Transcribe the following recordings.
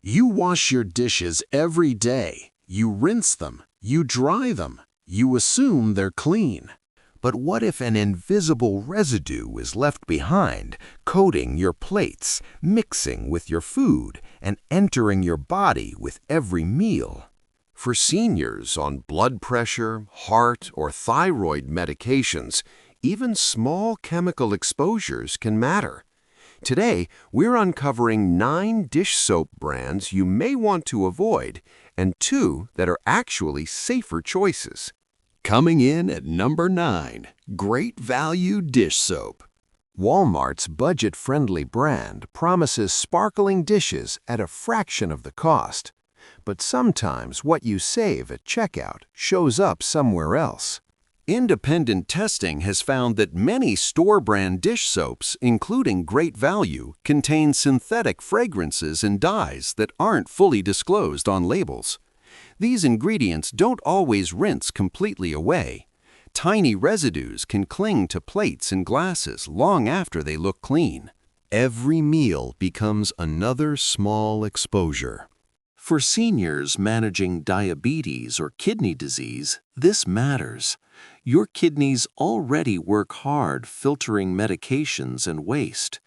You wash your dishes every day. You rinse them. You dry them. You assume they're clean. But what if an invisible residue is left behind, coating your plates, mixing with your food, and entering your body with every meal? For seniors on blood pressure, heart, or thyroid medications, even small chemical exposures can matter. Today, we're uncovering 9 dish soap brands you may want to avoid and 2 that are actually safer choices. Coming in at number 9, Great Value Dish Soap. Walmart's budget-friendly brand promises sparkling dishes at a fraction of the cost. But sometimes what you save at checkout shows up somewhere else. Independent testing has found that many store-brand dish soaps, including Great Value, contain synthetic fragrances and dyes that aren't fully disclosed on labels. These ingredients don't always rinse completely away. Tiny residues can cling to plates and glasses long after they look clean. Every meal becomes another small exposure. For seniors managing diabetes or kidney disease, this matters. Your kidneys already work hard filtering medications and waste.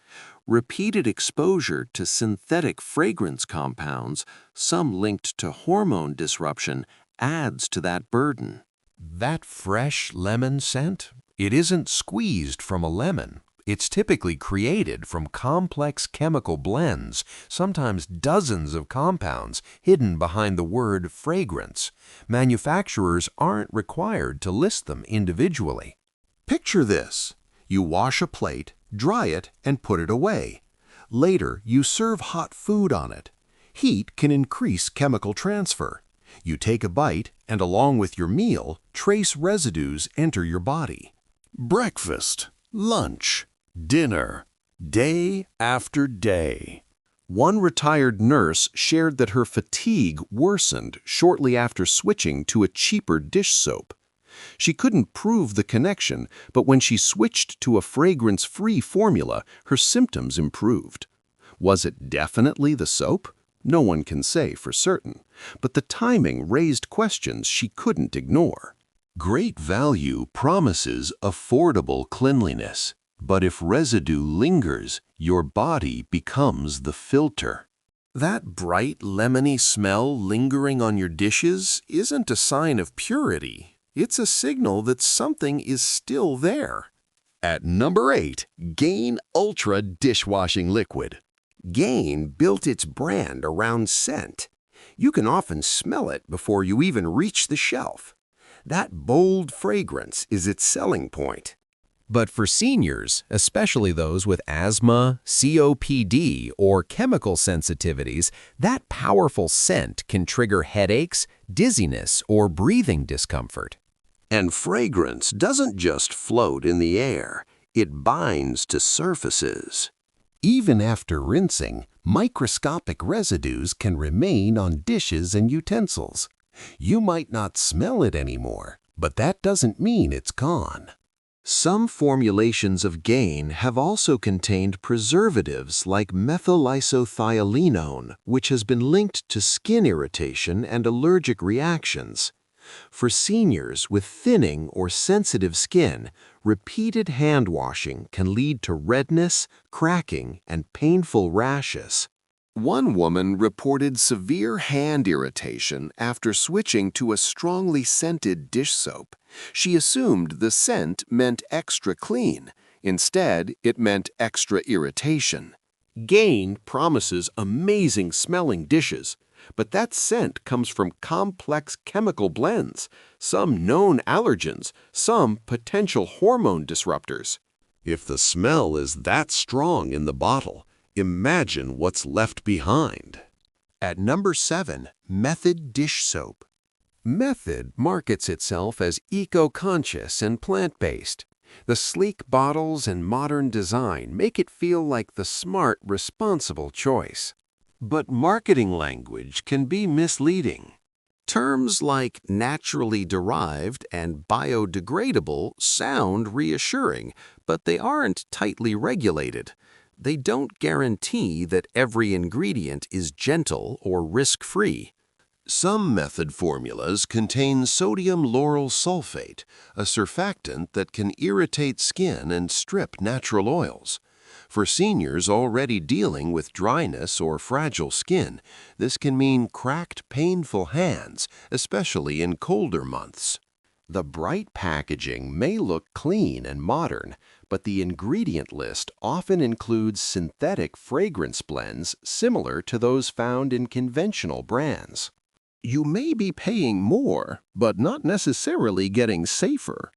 Repeated exposure to synthetic fragrance compounds, some linked to hormone disruption, adds to that burden. That fresh lemon scent? It isn't squeezed from a lemon. It's typically created from complex chemical blends, sometimes dozens of compounds hidden behind the word fragrance. Manufacturers aren't required to list them individually. Picture this. You wash a plate, dry it, and put it away. Later, you serve hot food on it. Heat can increase chemical transfer. You take a bite, and along with your meal, trace residues enter your body. Breakfast, lunch, dinner, day after day. One retired nurse shared that her fatigue worsened shortly after switching to a cheaper dish soap. She couldn't prove the connection, but when she switched to a fragrance-free formula, her symptoms improved. Was it definitely the soap? No one can say for certain, but the timing raised questions she couldn't ignore. Great Value promises affordable cleanliness, but if residue lingers, your body becomes the filter. That bright, lemony smell lingering on your dishes isn't a sign of purity. It's a signal that something is still there. At number 8, Gain Ultra Dishwashing Liquid. Gain built its brand around scent. You can often smell it before you even reach the shelf. That bold fragrance is its selling point. But for seniors, especially those with asthma, COPD, or chemical sensitivities, that powerful scent can trigger headaches, dizziness, or breathing discomfort. And fragrance doesn't just float in the air, it binds to surfaces. Even after rinsing, microscopic residues can remain on dishes and utensils. You might not smell it anymore, but that doesn't mean it's gone. Some formulations of Gain have also contained preservatives like Methylisothiazolinone, which has been linked to skin irritation and allergic reactions. For seniors with thinning or sensitive skin, repeated hand washing can lead to redness, cracking, and painful rashes. One woman reported severe hand irritation after switching to a strongly scented dish soap. She assumed the scent meant extra clean. Instead, it meant extra irritation. Gain promises amazing smelling dishes, but that scent comes from complex chemical blends, some known allergens, some potential hormone disruptors. If the smell is that strong in the bottle, imagine what's left behind. At number 7, Method Dish Soap. Method markets itself as eco-conscious and plant-based. The sleek bottles and modern design make it feel like the smart, responsible choice. But marketing language can be misleading. Terms like naturally derived and biodegradable sound reassuring, but they aren't tightly regulated. they don't guarantee that every ingredient is gentle or risk-free. Some method formulas contain sodium lauryl sulfate, a surfactant that can irritate skin and strip natural oils. For seniors already dealing with dryness or fragile skin, this can mean cracked, painful hands, especially in colder months. The bright packaging may look clean and modern, but the ingredient list often includes synthetic fragrance blends similar to those found in conventional brands. You may be paying more, but not necessarily getting safer.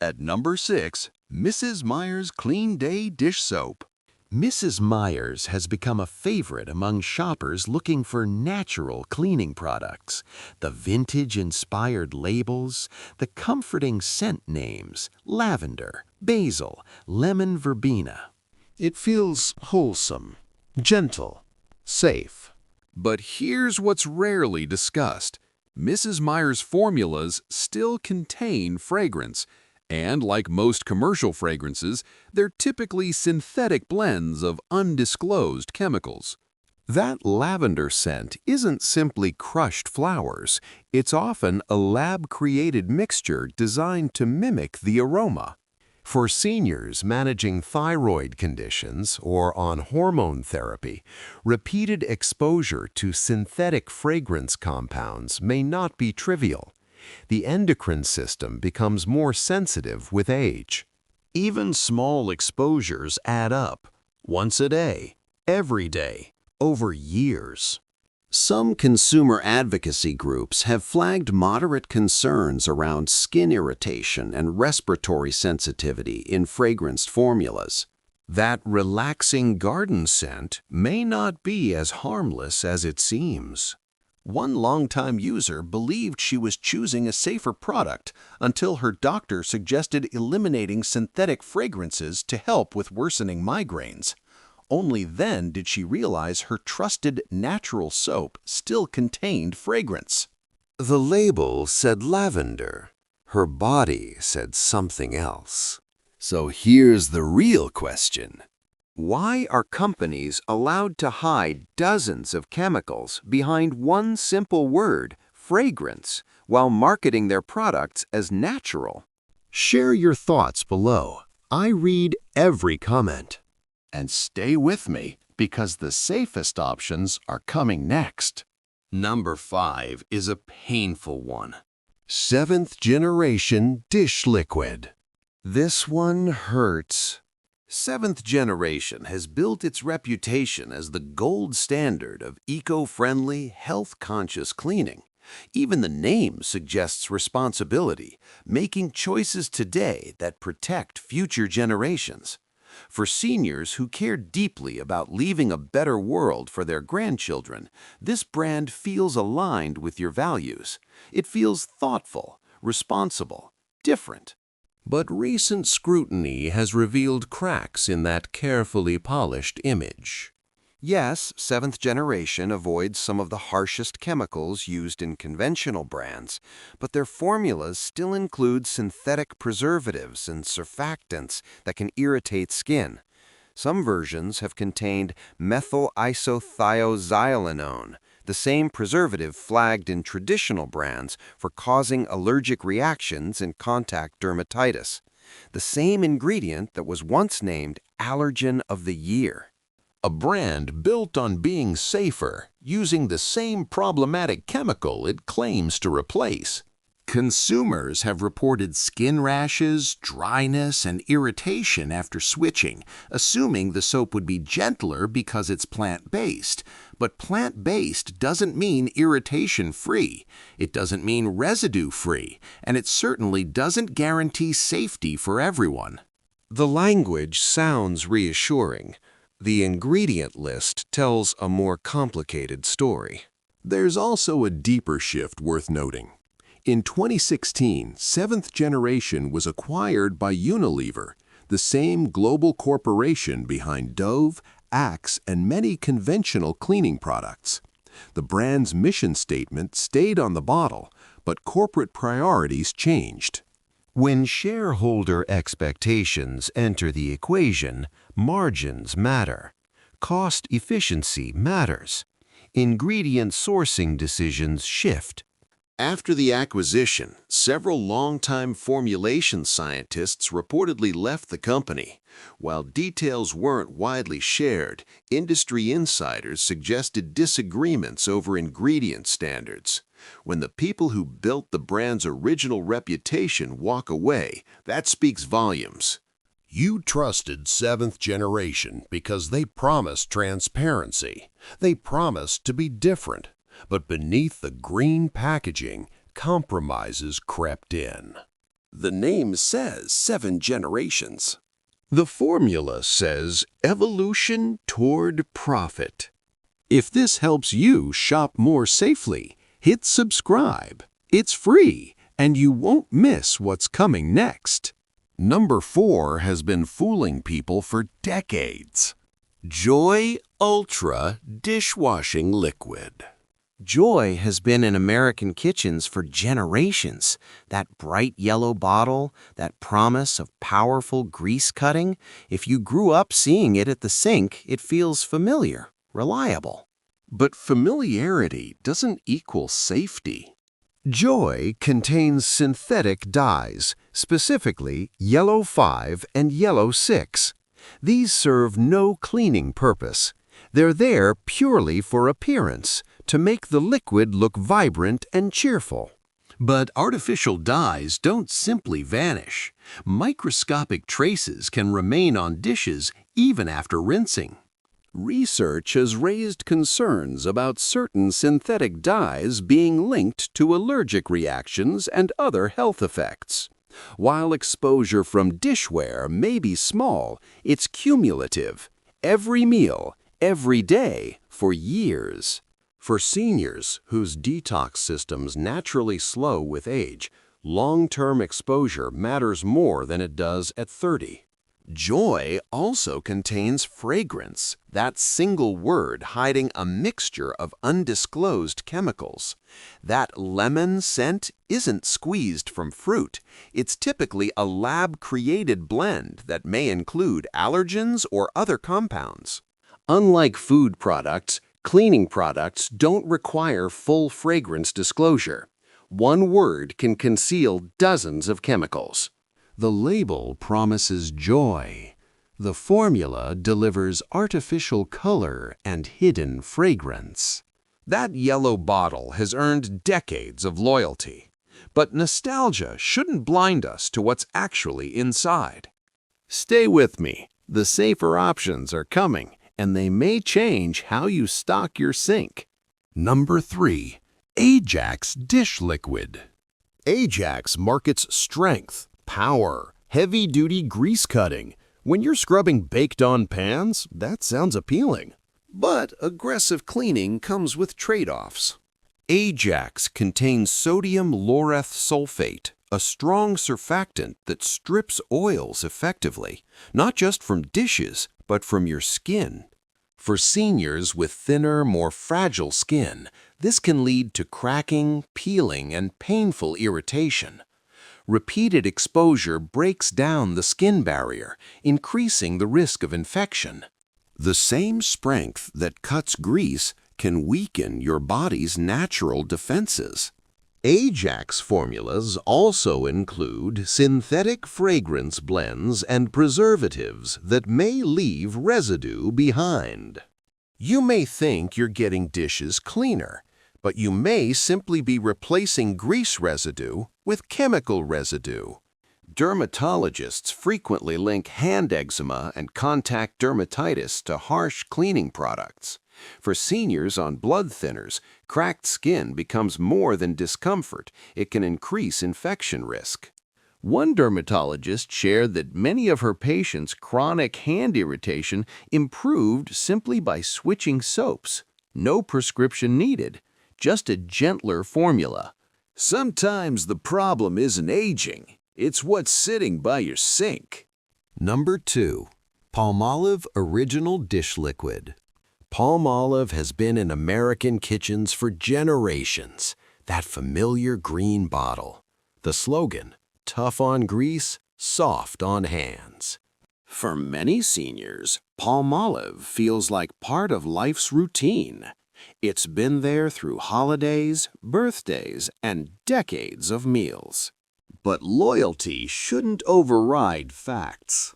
At number 6, Mrs. Meyer's Clean Day Dish Soap. Mrs. Meyer's has become a favorite among shoppers looking for natural cleaning products. The vintage-inspired labels, the comforting scent names, lavender, basil, lemon verbena. It feels wholesome, gentle, safe. But here's what's rarely discussed. Mrs. Meyer's formulas still contain fragrance, and like most commercial fragrances, they're typically synthetic blends of undisclosed chemicals. That lavender scent isn't simply crushed flowers. It's often a lab-created mixture designed to mimic the aroma. For seniors managing thyroid conditions or on hormone therapy, repeated exposure to synthetic fragrance compounds may not be trivial. The endocrine system becomes more sensitive with age. Even small exposures add up, once a day, every day, over years. Some consumer advocacy groups have flagged moderate concerns around skin irritation and respiratory sensitivity in fragranced formulas. That relaxing garden scent may not be as harmless as it seems. One longtime user believed she was choosing a safer product until her doctor suggested eliminating synthetic fragrances to help with worsening migraines. Only then did she realize her trusted natural soap still contained fragrance. The label said lavender. Her body said something else. So here's the real question. Why are companies allowed to hide dozens of chemicals behind one simple word, fragrance, while marketing their products as natural? Share your thoughts below. I read every comment. And stay with me, because the safest options are coming next. Number 5 is a painful one. 7th generation dish liquid. This one hurts. 7th generation has built its reputation as the gold standard of eco-friendly, health-conscious cleaning. Even the name suggests responsibility, making choices today that protect future generations. For seniors who care deeply about leaving a better world for their grandchildren, this brand feels aligned with your values. It feels thoughtful, responsible, different. But recent scrutiny has revealed cracks in that carefully polished image. Yes, 7th generation avoids some of the harshest chemicals used in conventional brands, but their formulas still include synthetic preservatives and surfactants that can irritate skin. Some versions have contained Methylisothiazolinone, the same preservative flagged in traditional brands for causing allergic reactions and contact dermatitis. The same ingredient that was once named Allergen of the Year. A brand built on being safer, using the same problematic chemical it claims to replace. Consumers have reported skin rashes, dryness, and irritation after switching, assuming the soap would be gentler because it's plant-based. But plant-based doesn't mean irritation-free, it doesn't mean residue-free, and it certainly doesn't guarantee safety for everyone. The language sounds reassuring. The ingredient list tells a more complicated story. There's also a deeper shift worth noting. In 2016, 7th Generation was acquired by Unilever, the same global corporation behind Dove, Axe, and many conventional cleaning products. The brand's mission statement stayed on the bottle, but corporate priorities changed. When shareholder expectations enter the equation, margins matter. Cost efficiency matters. Ingredient sourcing decisions shift. After the acquisition, several longtime formulation scientists reportedly left the company. While details weren't widely shared, industry insiders suggested disagreements over ingredient standards. When the people who built the brand's original reputation walk away, that speaks volumes. You trusted seventh generation because they promised transparency. They promised to be different. But beneath the green packaging, compromises crept in. The name says 7 generations. The formula says evolution toward profit. If this helps you shop more safely, hit subscribe. It's free, and you won't miss what's coming next. Number 4 has been fooling people for decades. Joy Ultra Dishwashing Liquid. Joy has been in American kitchens for generations. That bright yellow bottle, that promise of powerful grease cutting, if you grew up seeing it at the sink, it feels familiar, reliable. But familiarity doesn't equal safety. Joy contains synthetic dyes, specifically yellow 5 and yellow 6. These serve no cleaning purpose. They're there purely for appearance, to make the liquid look vibrant and cheerful. But artificial dyes don't simply vanish. Microscopic traces can remain on dishes even after rinsing. Research has raised concerns about certain synthetic dyes being linked to allergic reactions and other health effects. While exposure from dishware may be small, it's cumulative. Every meal, every day, for years. For seniors whose detox systems naturally slow with age, long-term exposure matters more than it does at 30. Joy also contains fragrance, that single word hiding a mixture of undisclosed chemicals. That lemon scent isn't squeezed from fruit. It's typically a lab-created blend that may include allergens or other compounds. Unlike food products, cleaning products don't require full fragrance disclosure. One word can conceal dozens of chemicals. The label promises joy. The formula delivers artificial color and hidden fragrance. That yellow bottle has earned decades of loyalty. But nostalgia shouldn't blind us to what's actually inside. Stay with me. The safer options are coming, and they may change how you stock your sink. Number 3. Ajax Dish Liquid. Ajax markets strength, power, heavy-duty grease cutting. When you're scrubbing baked-on pans, that sounds appealing. But aggressive cleaning comes with trade-offs. Ajax contains sodium laureth sulfate, a strong surfactant that strips oils effectively, not just from dishes, but from your skin. For seniors with thinner, more fragile skin, this can lead to cracking, peeling, and painful irritation. Repeated exposure breaks down the skin barrier, increasing the risk of infection. The same strength that cuts grease can weaken your body's natural defenses. Ajax formulas also include synthetic fragrance blends and preservatives that may leave residue behind. You may think you're getting dishes cleaner, but you may simply be replacing grease residue with chemical residue. Dermatologists frequently link hand eczema and contact dermatitis to harsh cleaning products. For seniors on blood thinners, cracked skin becomes more than discomfort. It can increase infection risk. One dermatologist shared that many of her patients' chronic hand irritation improved simply by switching soaps. No prescription needed, just a gentler formula. Sometimes the problem isn't aging, it's what's sitting by your sink. Number 2. Palmolive Original Dish Liquid. Palmolive has been in American kitchens for generations. That familiar green bottle. The slogan, tough on grease, soft on hands. For many seniors, Palmolive feels like part of life's routine. It's been there through holidays, birthdays, and decades of meals. But loyalty shouldn't override facts.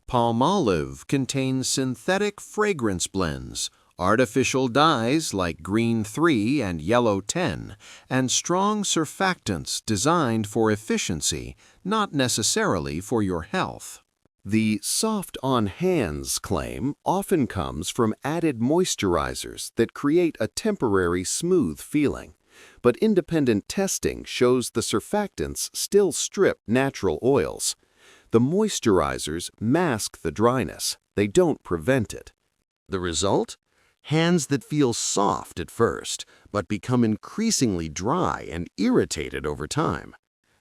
Palmolive contains synthetic fragrance blends, artificial dyes like green 3 and yellow 10, and strong surfactants designed for efficiency, not necessarily for your health. The soft on hands claim often comes from added moisturizers that create a temporary smooth feeling, but independent testing shows the surfactants still strip natural oils. The moisturizers mask the dryness, they don't prevent it. The result? Hands that feel soft at first, but become increasingly dry and irritated over time.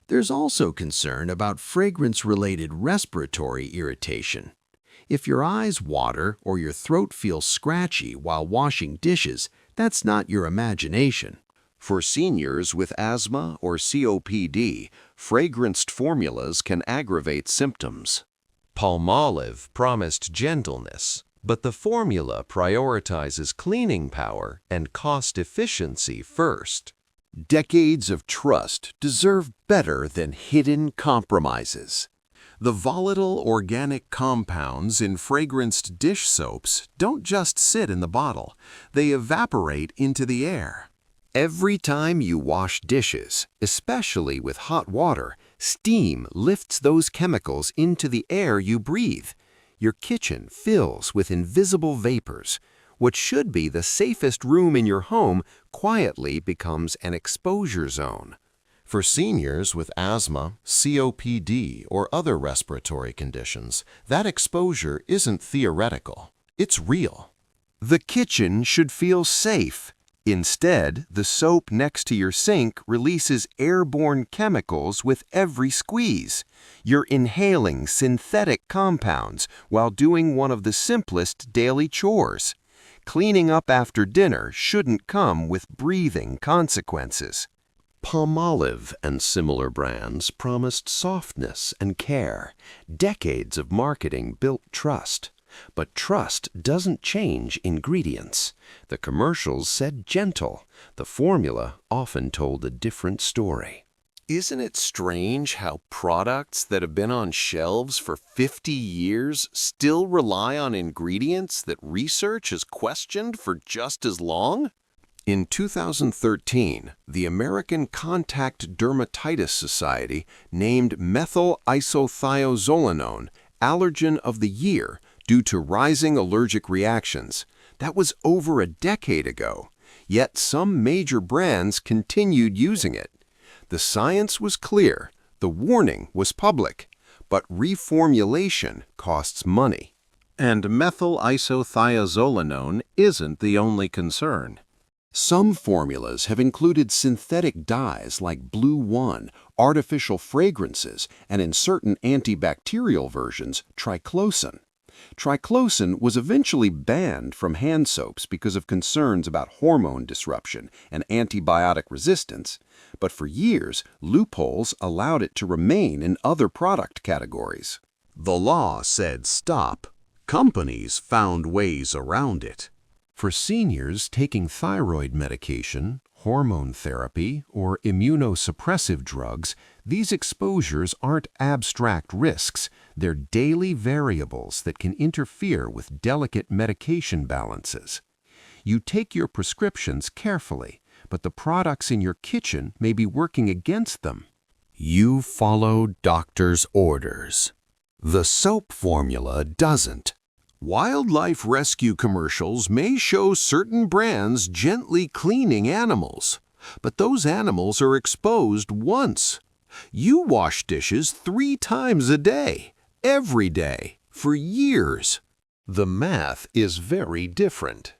There's also concern about fragrance-related respiratory irritation. If your eyes water or your throat feels scratchy while washing dishes, that's not your imagination. For seniors with asthma or COPD, fragranced formulas can aggravate symptoms. Palmolive promised gentleness, but the formula prioritizes cleaning power and cost efficiency first. Decades of trust deserve better than hidden compromises. The volatile organic compounds in fragranced dish soaps don't just sit in the bottle, they evaporate into the air. Every time you wash dishes, especially with hot water, steam lifts those chemicals into the air you breathe. Your kitchen fills with invisible vapors. What should be the safest room in your home quietly becomes an exposure zone. For seniors with asthma, COPD, or other respiratory conditions, that exposure isn't theoretical. It's real. The kitchen should feel safe. Instead, the soap next to your sink releases airborne chemicals with every squeeze. You're inhaling synthetic compounds while doing one of the simplest daily chores. Cleaning up after dinner shouldn't come with breathing consequences. Palmolive and similar brands promised softness and care. Decades of marketing built trust. But trust doesn't change ingredients. The commercials said gentle. The formula often told a different story. Isn't it strange how products that have been on shelves for 50 years still rely on ingredients that research has questioned for just as long? In 2013, the American Contact Dermatitis Society named Methylisothiazolinone Allergen of the Year due to rising allergic reactions. That was over a decade ago, yet some major brands continued using it. The science was clear, the warning was public, but reformulation costs money. And methylisothiazolinone isn't the only concern. Some formulas have included synthetic dyes like Blue 1, artificial fragrances, and in certain antibacterial versions, triclosan. Triclosan was eventually banned from hand soaps because of concerns about hormone disruption and antibiotic resistance, but for years, loopholes allowed it to remain in other product categories. The law said stop. Companies found ways around it. For seniors taking thyroid medication, hormone therapy, or immunosuppressive drugs, these exposures aren't abstract risks. They're daily variables that can interfere with delicate medication balances. You take your prescriptions carefully, but the products in your kitchen may be working against them. You follow doctor's orders. The soap formula doesn't. Wildlife rescue commercials may show certain brands gently cleaning animals, but those animals are exposed once. You wash dishes 3 times a day, every day, for years. The math is very different.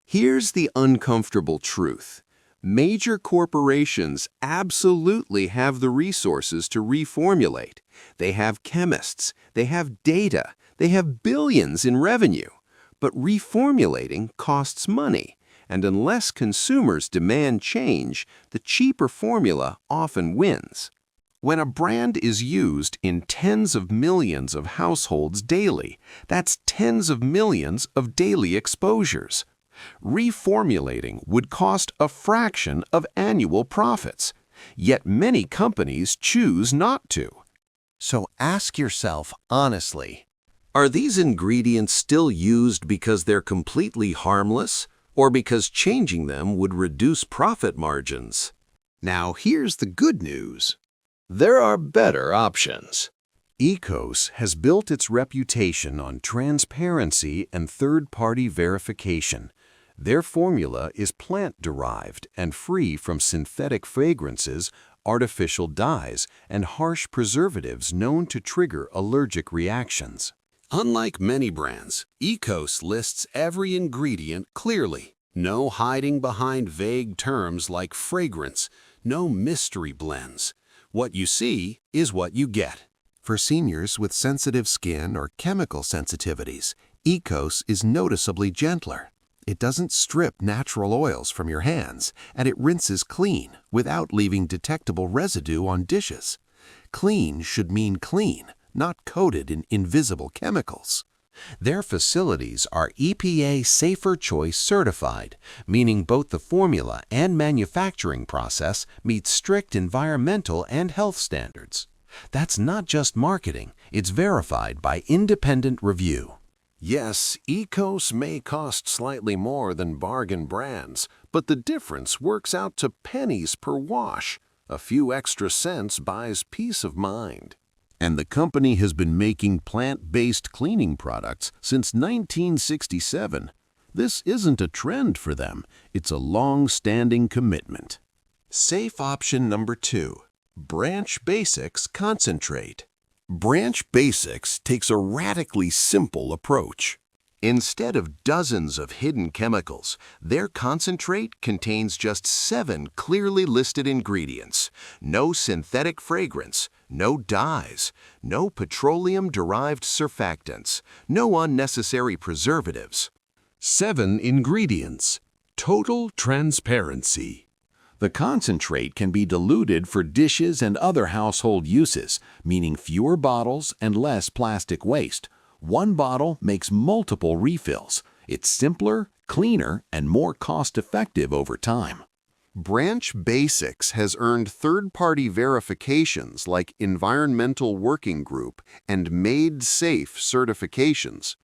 Here's the uncomfortable truth. Major corporations absolutely have the resources to reformulate. They have chemists, they have data, they have billions in revenue. But reformulating costs money, and unless consumers demand change, the cheaper formula often wins. When a brand is used in tens of millions of households daily, that's tens of millions of daily exposures. Reformulating would cost a fraction of annual profits, yet many companies choose not to. So ask yourself honestly, are these ingredients still used because they're completely harmless or because changing them would reduce profit margins? Now here's the good news. There are better options. ECOS has built its reputation on transparency and third-party verification. Their formula is plant-derived and free from synthetic fragrances, artificial dyes, and harsh preservatives known to trigger allergic reactions. Unlike many brands, ECOS lists every ingredient clearly. No hiding behind vague terms like fragrance, no mystery blends. What you see is what you get. For seniors with sensitive skin or chemical sensitivities, ECOS is noticeably gentler. It doesn't strip natural oils from your hands, and it rinses clean without leaving detectable residue on dishes. Clean should mean clean, not coated in invisible chemicals. Their facilities are EPA Safer Choice certified, meaning both the formula and manufacturing process meet strict environmental and health standards. That's not just marketing, it's verified by independent review. Yes, ECOS may cost slightly more than bargain brands, but the difference works out to pennies per wash. A few extra cents buys peace of mind. And the company has been making plant-based cleaning products since 1967. This isn't a trend for them, it's a long-standing commitment. Safe option number 2, Branch Basics Concentrate. Branch Basics takes a radically simple approach. Instead of dozens of hidden chemicals, their concentrate contains just 7 clearly listed ingredients. No synthetic fragrance, no dyes, no petroleum-derived surfactants, no unnecessary preservatives. 7 ingredients. Total transparency. The concentrate can be diluted for dishes and other household uses, meaning fewer bottles and less plastic waste. One bottle makes multiple refills. It's simpler, cleaner, and more cost-effective over time. Branch Basics has earned third-party verifications like Environmental Working Group and Made Safe certifications.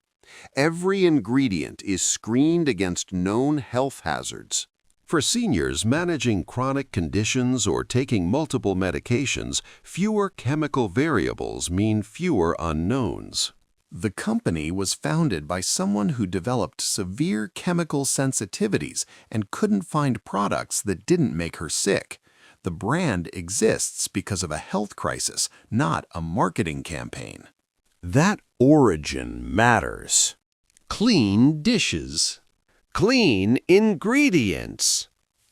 Every ingredient is screened against known health hazards. For seniors managing chronic conditions or taking multiple medications, fewer chemical variables mean fewer unknowns. The company was founded by someone who developed severe chemical sensitivities and couldn't find products that didn't make her sick. The brand exists because of a health crisis, not a marketing campaign. That origin matters. Clean dishes. Clean ingredients.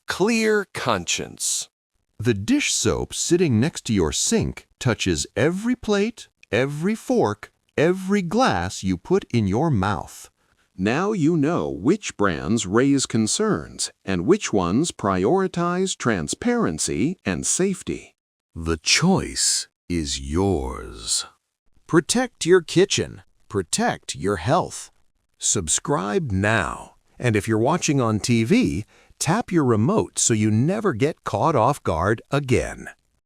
Clear conscience. The dish soap sitting next to your sink touches every plate, every fork, every glass you put in your mouth. Now you know which brands raise concerns and which ones prioritize transparency and safety. The choice is yours. Protect your kitchen. Protect your health. Subscribe now. And if you're watching on TV, tap your remote so you never get caught off guard again.